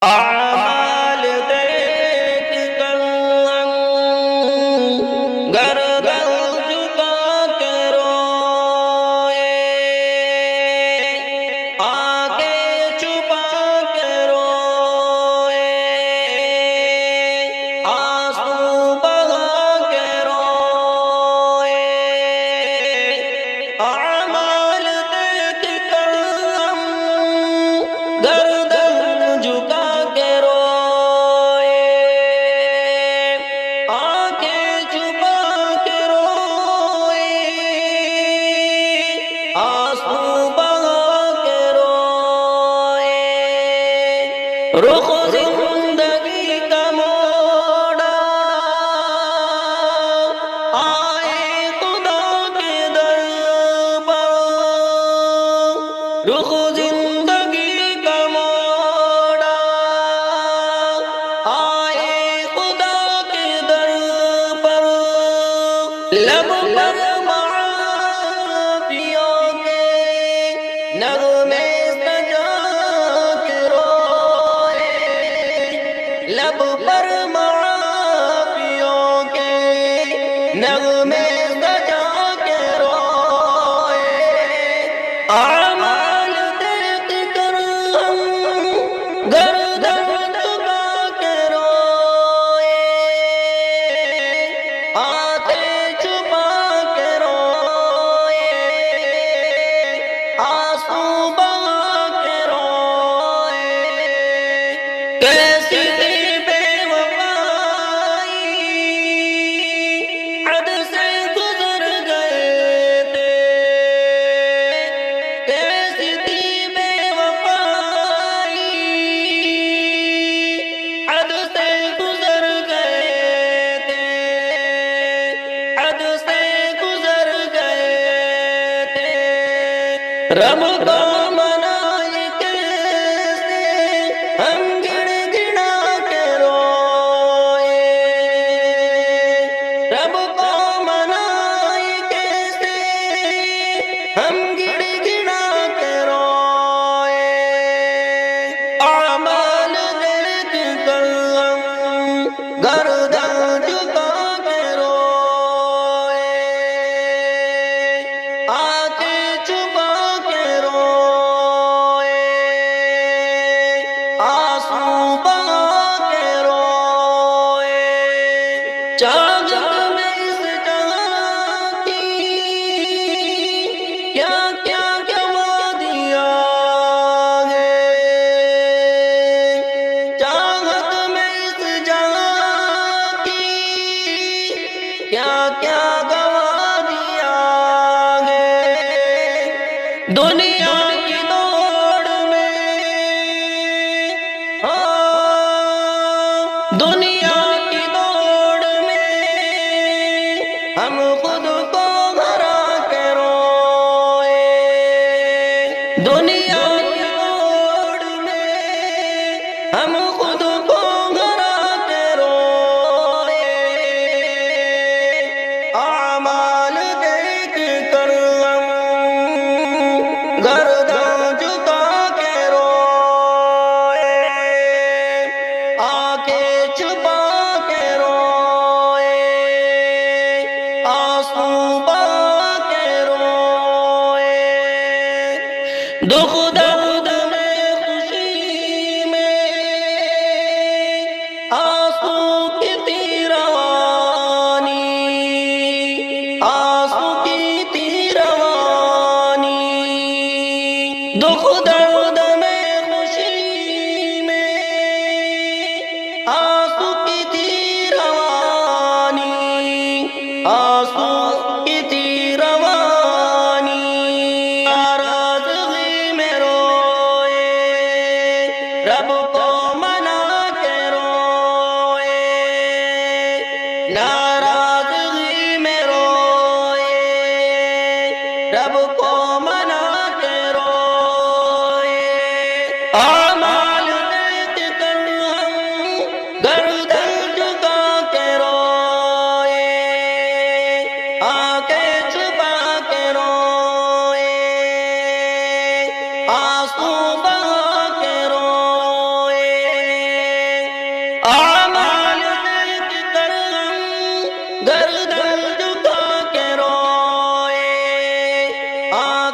اعمال دیکھ کر گردن جھکا کے روئے، آنکھیں چھپا کے روئے، آنسو بہا کے روئے، اعمال دیکھ کر گردن جھکا کے روئے، آنکھیں چھپا کے روئے، آنسو بہا کے روئے، رخ زندگی کا موڑا، آئے خدا کے در پر، رخ زندگی کا موڑا، آئے خدا کے در پر، لب پر معافیوں کے نغمے سجا کے روئے، لب پر معافیوں کے نغمے سجا کے روئے، اعمال دیکھ کر گردن جھکا کے روئے، آنکھیں چھپا کے روئے، آنسو بہا کے روئے، کیسی تھی بے وفائی، حد سے گزر گئے تھے، کیسی تھی بے وفائی، حد سے گزر گئے تھے، حد سے گزر گئے تھے، رب کو منائے کیسے ہم گڑ گڑا کے روئے، رب کو منائے کیسے ہم گڑ گڑا کے روئے، اعمال دیکھ کر گردن جھکا کے روئے، آنکھیں چھپا کے روئے، آنسو بہا کے روئے، چاہت میں اس جہاں کی کیا کیا گنوا دیا ہے، چاہت میں اس جہاں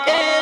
کے